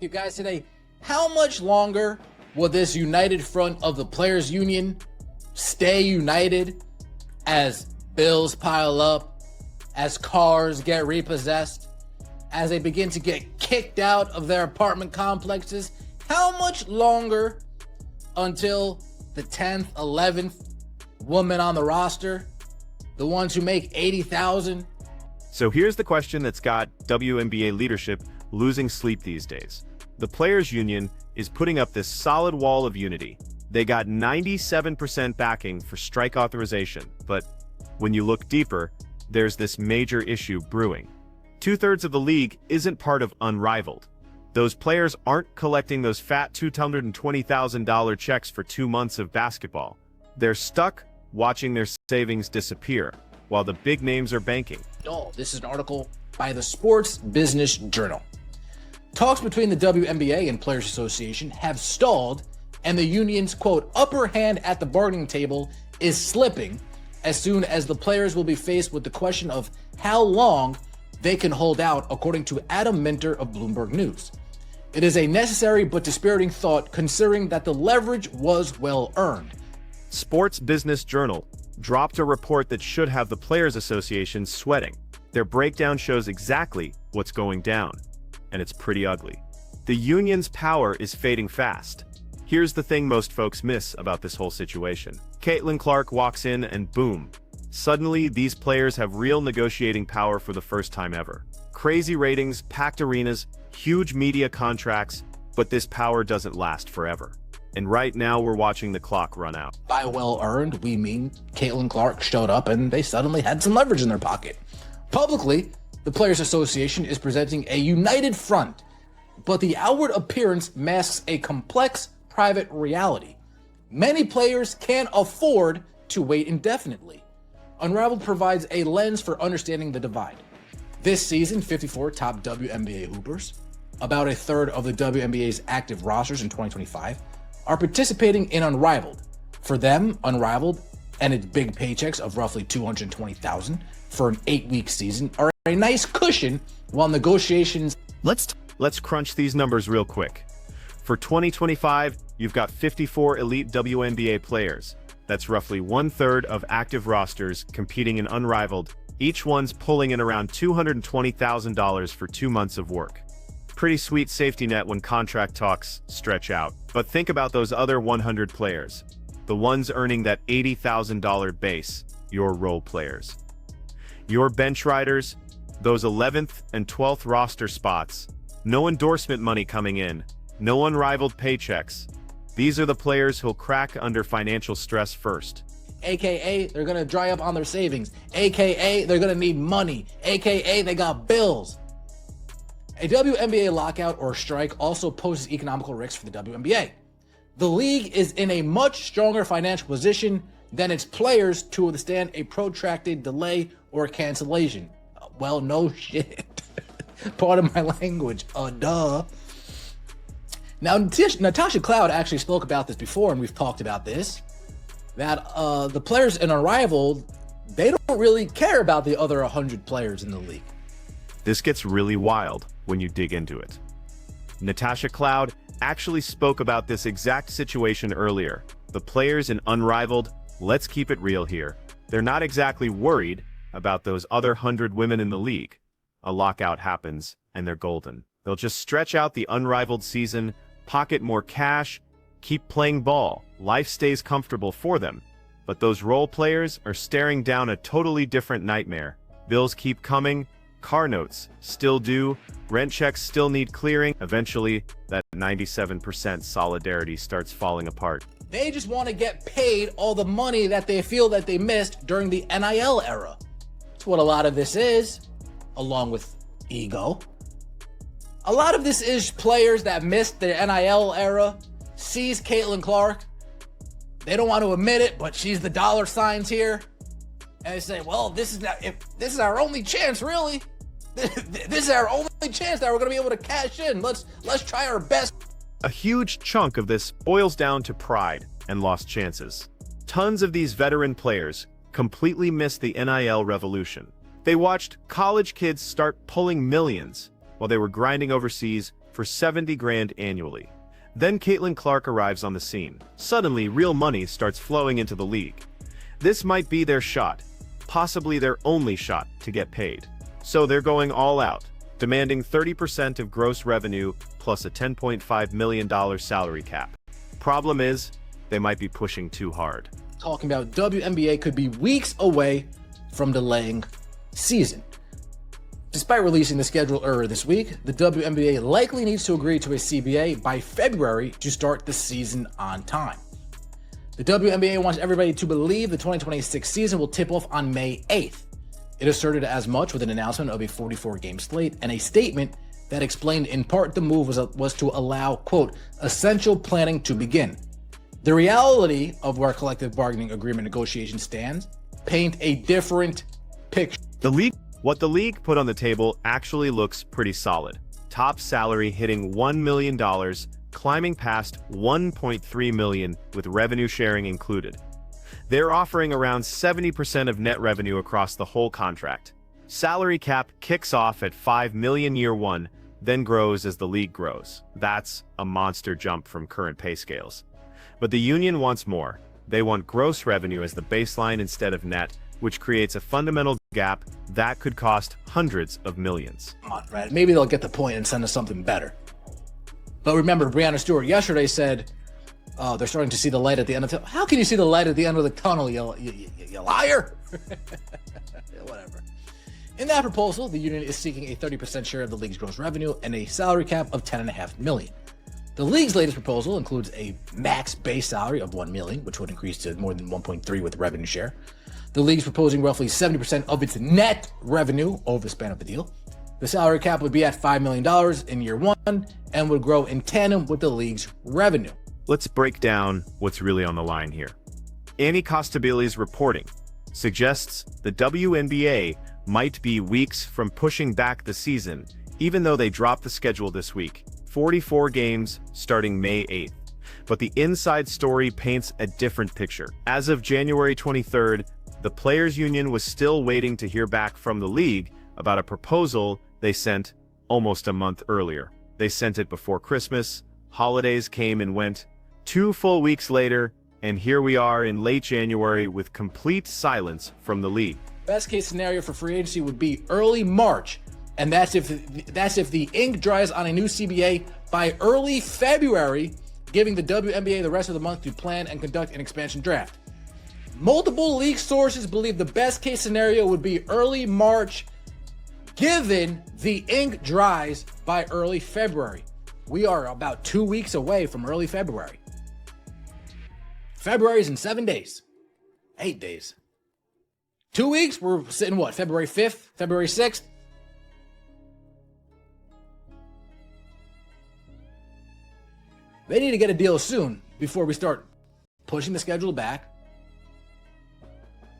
You guys today, how much longer will this united front of the players union stay united as bills pile up, as cars get repossessed, as they begin to get kicked out of their apartment complexes? How much longer until the 10th, 11th woman on the roster, the ones who make $80,000? So here's the question that's got WNBA leadership losing sleep these days. The players union is putting up this solid wall of unity. They got 97% backing for strike authorization, but when you look deeper, there's this major issue brewing. 2/3 of the league isn't part of Unrivaled. Those players aren't collecting those fat $220,000 checks for 2 months of basketball. They're stuck watching their savings disappear while the big names are banking. Oh, this is an article by the Sports Business Journal. Talks between the WNBA and Players Association have stalled, and the union's, quote, upper hand at the bargaining table is slipping as soon as the players will be faced with the question of how long they can hold out, according to Adam Minter of Bloomberg News. It is a necessary but dispiriting thought, considering that the leverage was well earned. Sports Business Journal dropped a report that should have the Players Association sweating. Their breakdown shows exactly what's going down, and it's pretty ugly. The union's power is fading fast. Here's the thing most folks miss about this whole situation. Caitlin Clark walks in and boom, suddenly these players have real negotiating power for the first time ever. Crazy ratings, packed arenas, huge media contracts, but this power doesn't last forever. And right now we're watching the clock run out. By well earned, we mean Caitlin Clark showed up and they suddenly had some leverage in their pocket. Publicly, the Players Association is presenting a united front, but the outward appearance masks a complex private reality. Many players can't afford to wait indefinitely. Unrivaled provides a lens for understanding the divide. This season, 54 top WNBA hoopers, about a third of the WNBA's active rosters in 2025, are participating in Unrivaled. For them, Unrivaled and its big paychecks of roughly $220,000 for an 8-week season are a nice cushion while negotiations. Let's crunch these numbers real quick. For 2025, you've got 54 elite WNBA players. That's roughly 1/3 of active rosters competing in Unrivaled. Each one's pulling in around $220,000 for 2 months of work. Pretty sweet safety net when contract talks stretch out. But think about those other 100 players. The ones earning that $80,000 base, your role players. Your bench riders, those 11th and 12th roster spots. No endorsement money coming in. No unrivaled paychecks. These are the players who'll crack under financial stress first. AKA, they're gonna dry up on their savings. AKA, they're gonna need money. AKA, they got bills. A WNBA lockout or strike also poses economical risks for the WNBA. The league is in a much stronger financial position than its players to withstand a protracted delay or cancellation. Well, no shit. Pardon my language. Duh. Now, Natasha Cloud actually spoke about this before, and we've talked about this, that the players in Unrivaled, they don't really care about the other 100 players in the league. This gets really wild when you dig into it. Natasha Cloud actually spoke about this exact situation earlier. The players in Unrivaled, let's keep it real here. They're not exactly worried about those other 100 women in the league. A lockout happens, and they're golden. They'll just stretch out the Unrivaled season, pocket more cash, keep playing ball. Life stays comfortable for them. But those role players are staring down a totally different nightmare. Bills keep coming, car notes still due, rent checks still need clearing. Eventually, that 97% solidarity starts falling apart. They just want to get paid all the money that they feel that they missed during the NIL era. That's what a lot of this is, along with ego. A lot of this is players that missed the NIL era, sees Caitlin Clark. They don't want to admit it, but she's the dollar signs here. And they say, well, this is our only chance, really. This is our only chance that we're going to be able to cash in. Let's try our best. A huge chunk of this boils down to pride and lost chances. Tons of these veteran players completely missed the NIL revolution. They watched college kids start pulling millions while they were grinding overseas for 70 grand annually. Then Caitlin Clark arrives on the scene. Suddenly, real money starts flowing into the league. This might be their shot, possibly their only shot to get paid. So they're going all out, demanding 30% of gross revenue plus a $10.5 million salary cap. Problem is, they might be pushing too hard. Talking about WNBA could be weeks away from delaying season. Despite releasing the schedule earlier this week, the WNBA likely needs to agree to a CBA by February to start the season on time. The WNBA wants everybody to believe the 2026 season will tip off on May 8th. It asserted as much with an announcement of a 44-game slate and a statement that explained in part the move was to allow, quote, essential planning to begin. The reality of where collective bargaining agreement negotiations stands paint a different picture. What the league put on the table actually looks pretty solid. Top salary hitting $1 million, climbing past $1.3 million with revenue sharing included. They're offering around 70% of net revenue across the whole contract. Salary cap kicks off at $5 million year one, then grows as the league grows. That's a monster jump from current pay scales. But the union wants more. They want gross revenue as the baseline instead of net, which creates a fundamental gap that could cost hundreds of millions. Right? Maybe they'll get the point and send us something better. But remember, Breanna Stewart yesterday said, oh, they're starting to see the light at the end of the tunnel. How can you see the light at the end of the tunnel, you liar? Yeah, whatever. In that proposal, the union is seeking a 30% share of the league's gross revenue and a salary cap of $10.5 million. The league's latest proposal includes a max base salary of $1 million, which would increase to more than $1.3 with revenue share. The league's proposing roughly 70% of its net revenue over the span of the deal. The salary cap would be at $5 million in year one and would grow in tandem with the league's revenue. Let's break down what's really on the line here. Annie Costabili's reporting suggests the WNBA might be weeks from pushing back the season, even though they dropped the schedule this week. 44 games starting May 8th. But the inside story paints a different picture. As of January 23rd, the Players Union was still waiting to hear back from the league about a proposal they sent almost a month earlier. They sent it before Christmas, holidays came and went. 2 full weeks later, and here we are in late January with complete silence from the league. Best case scenario for free agency would be early March, and that's if the ink dries on a new CBA by early February, giving the WNBA the rest of the month to plan and conduct an expansion draft. Multiple league sources believe the best case scenario would be early March, given the ink dries by early February. We are about 2 weeks away from early February. February's in 7 days. 8 days. 2 weeks, we're sitting what, February 5th, February 6th? They need to get a deal soon before we start pushing the schedule back.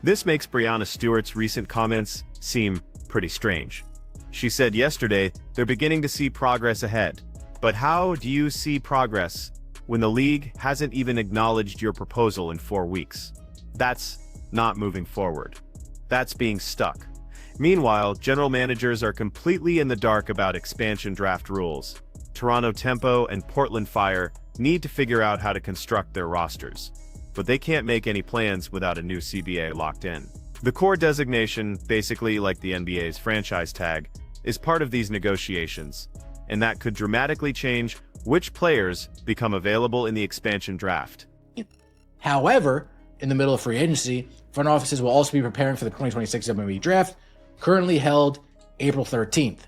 This makes Breanna Stewart's recent comments seem pretty strange. She said yesterday they're beginning to see progress ahead. But how do you see progress when the league hasn't even acknowledged your proposal in 4 weeks? That's not moving forward. That's being stuck. Meanwhile, general managers are completely in the dark about expansion draft rules. Toronto Tempo and Portland Fire need to figure out how to construct their rosters, but they can't make any plans without a new CBA locked in. The core designation, basically like the NBA's franchise tag, is part of these negotiations, and that could dramatically change which players become available in the expansion draft. However, in the middle of free agency, front offices will also be preparing for the 2026 WNBA draft, currently held April 13th.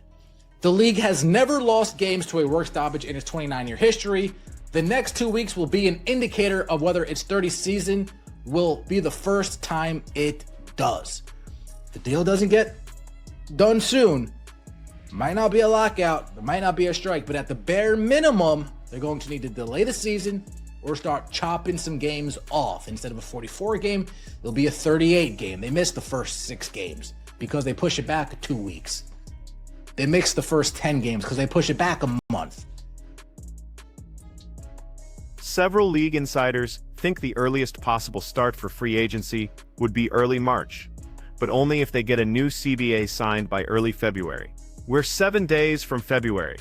The league has never lost games to a work stoppage in its 29-year history. The next 2 weeks will be an indicator of whether its 30th season will be the first time it does. If the deal doesn't get done soon, might not be a lockout, there might not be a strike, but at the bare minimum, they're going to need to delay the season or start chopping some games off. Instead of a 44 game, it'll be a 38 game. They missed the first 6 games because they push it back 2 weeks. They mixed the first 10 games because they push it back a month. Several league insiders think the earliest possible start for free agency would be early March, but only if they get a new CBA signed by early February. We're 7 days from February.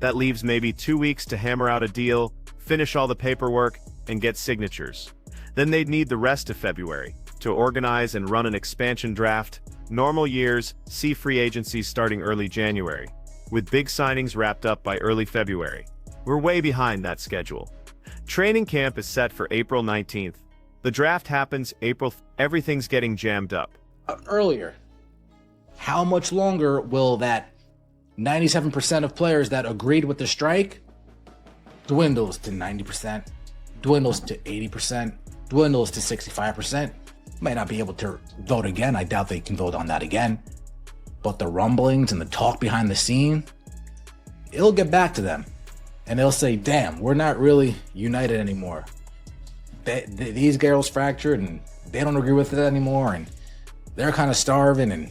That leaves maybe 2 weeks to hammer out a deal, finish all the paperwork, and get signatures. Then they'd need the rest of February to organize and run an expansion draft. Normal years see free agency starting early January, with big signings wrapped up by early February. We're way behind that schedule. Training camp is set for April 19th. The draft happens April. Everything's getting jammed up. Earlier, how much longer will that 97% of players that agreed with the strike dwindles to 90%, dwindles to 80%, dwindles to 65%? Might not be able to vote again. I doubt they can vote on that again. But the rumblings and the talk behind the scene, it'll get back to them. And they'll say, damn, we're not really united anymore. These girls fractured and they don't agree with it anymore. And they're kind of starving and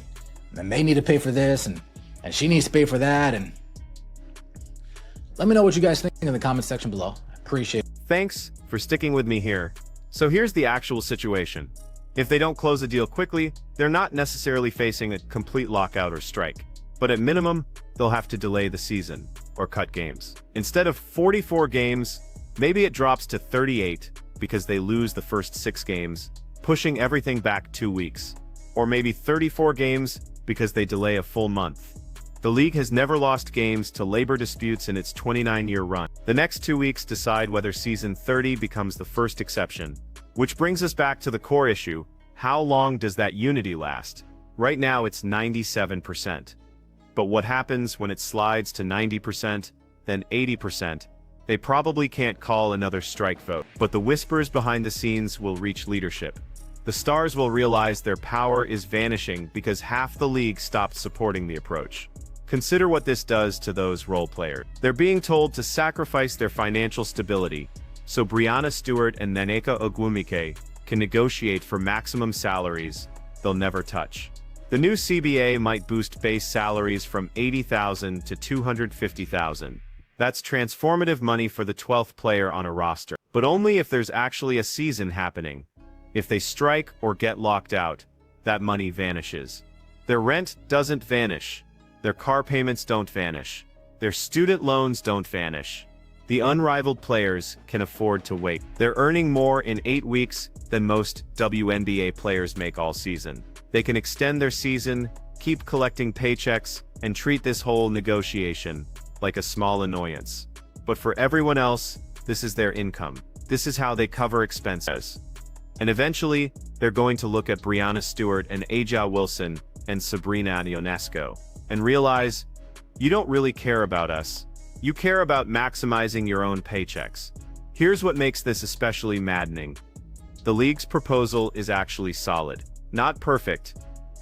they need to pay for this and she needs to pay for that. And let me know what you guys think in the comment section below. I appreciate it. Thanks for sticking with me here. So here's the actual situation. If they don't close a deal quickly, they're not necessarily facing a complete lockout or strike. But at minimum, they'll have to delay the season or cut games. Instead of 44 games, maybe it drops to 38 because they lose the first 6 games, pushing everything back 2 weeks. Or maybe 34 games because they delay a full month. The league has never lost games to labor disputes in its 29-year run. The next 2 weeks decide whether season 30 becomes the first exception. Which brings us back to the core issue. How long does that unity last? Right now it's 97%. But what happens when it slides to 90%, then 80%? They probably can't call another strike vote. But the whispers behind the scenes will reach leadership. The stars will realize their power is vanishing because half the league stopped supporting the approach. Consider what this does to those role players. They're being told to sacrifice their financial stability so Breanna Stewart and Nneka Ogwumike can negotiate for maximum salaries they'll never touch. The new CBA might boost base salaries from $80,000 to $250,000. That's transformative money for the 12th player on a roster. But only if there's actually a season happening. If they strike or get locked out, that money vanishes. Their rent doesn't vanish. Their car payments don't vanish. Their student loans don't vanish. The unrivaled players can afford to wait. They're earning more in 8 weeks than most WNBA players make all season. They can extend their season, keep collecting paychecks, and treat this whole negotiation like a small annoyance. But for everyone else, this is their income. This is how they cover expenses. And eventually, they're going to look at Breanna Stewart and A'ja Wilson and Sabrina and Ionescu and realize, you don't really care about us. You care about maximizing your own paychecks. Here's what makes this especially maddening. The league's proposal is actually solid. Not perfect,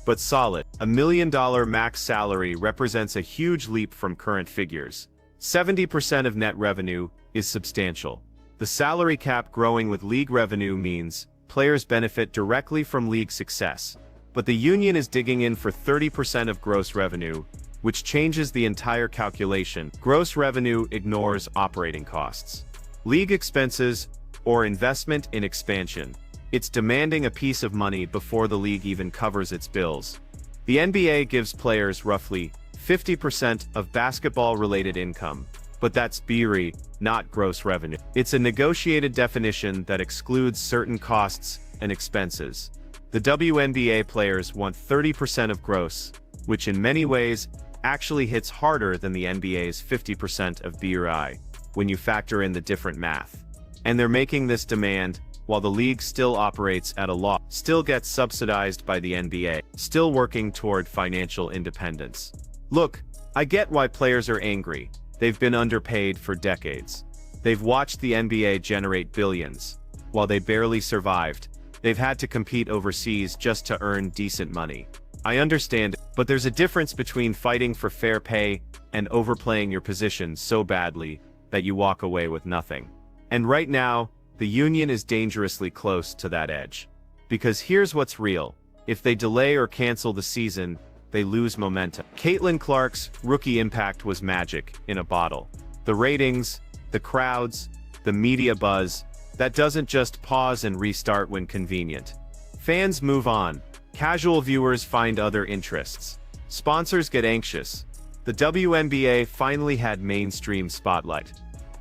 but solid. $1 million max salary represents a huge leap from current figures. 70% of net revenue is substantial. The salary cap growing with league revenue means players benefit directly from league success. But the union is digging in for 30% of gross revenue, which changes the entire calculation. Gross revenue ignores operating costs, league expenses, or investment in expansion. It's demanding a piece of money before the league even covers its bills. The NBA gives players roughly 50% of basketball-related income, but that's BRI, not gross revenue. It's a negotiated definition that excludes certain costs and expenses. The WNBA players want 30% of gross, which in many ways actually hits harder than the NBA's 50% of BRI, when you factor in the different math. And they're making this demand while the league still operates at a loss, still gets subsidized by the NBA, still working toward financial independence. Look, I get why players are angry. They've been underpaid for decades. They've watched the NBA generate billions. While they barely survived, they've had to compete overseas just to earn decent money. I understand, but there's a difference between fighting for fair pay and overplaying your position so badly that you walk away with nothing. And right now, the union is dangerously close to that edge. Because here's what's real. If they delay or cancel the season, they lose momentum. Caitlin Clark's rookie impact was magic in a bottle. The ratings, the crowds, the media buzz, that doesn't just pause and restart when convenient. Fans move on. Casual viewers find other interests. Sponsors get anxious. The WNBA finally had mainstream spotlight.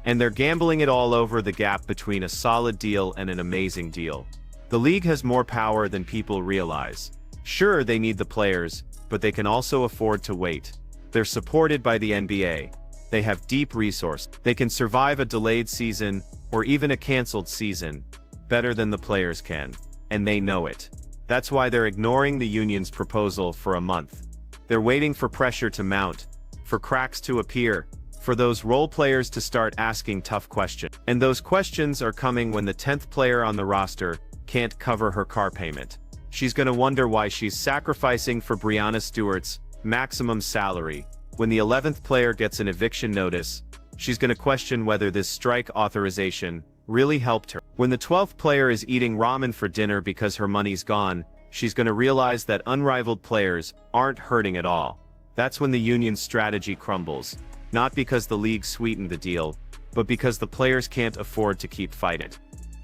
And they're gambling it all over the gap between a solid deal and an amazing deal. The league has more power than people realize. Sure, they need the players, but they can also afford to wait. They're supported by the NBA. They have deep resources. They can survive a delayed season, or even a canceled season, better than the players can. And they know it. That's why they're ignoring the union's proposal for a month. They're waiting for pressure to mount, for cracks to appear, for those role players to start asking tough questions. And those questions are coming when the 10th player on the roster can't cover her car payment. She's gonna wonder why she's sacrificing for Breanna Stewart's maximum salary. When the 11th player gets an eviction notice, she's gonna question whether this strike authorization really helped her. When the 12th player is eating ramen for dinner because her money's gone, she's gonna realize that unrivaled players aren't hurting at all. That's when the union's strategy crumbles. Not because the league sweetened the deal, but because the players can't afford to keep fighting.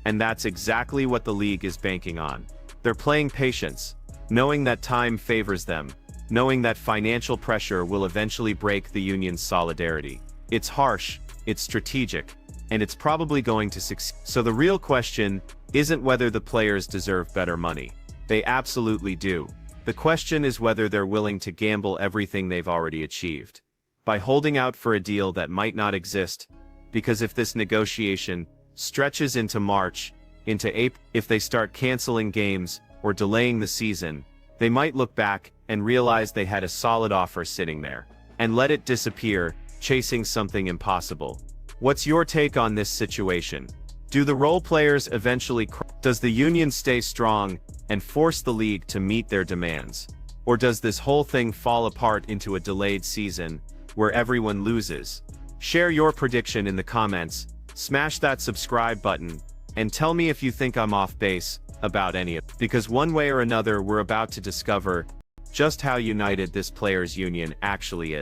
And that's exactly what the league is banking on. They're playing patience, knowing that time favors them, knowing that financial pressure will eventually break the union's solidarity. It's harsh, it's strategic, and it's probably going to succeed. So the real question isn't whether the players deserve better money. They absolutely do. The question is whether they're willing to gamble everything they've already achieved by holding out for a deal that might not exist, because if this negotiation stretches into March, into April, if they start canceling games or delaying the season, they might look back and realize they had a solid offer sitting there, and let it disappear, chasing something impossible. What's your take on this situation? Do the role players eventually Does the union stay strong and force the league to meet their demands? Or does this whole thing fall apart into a delayed season where everyone loses? Share your prediction in the comments, smash that subscribe button, and tell me if you think I'm off base about any of it. Because one way or another we're about to discover just how united this players' union actually is.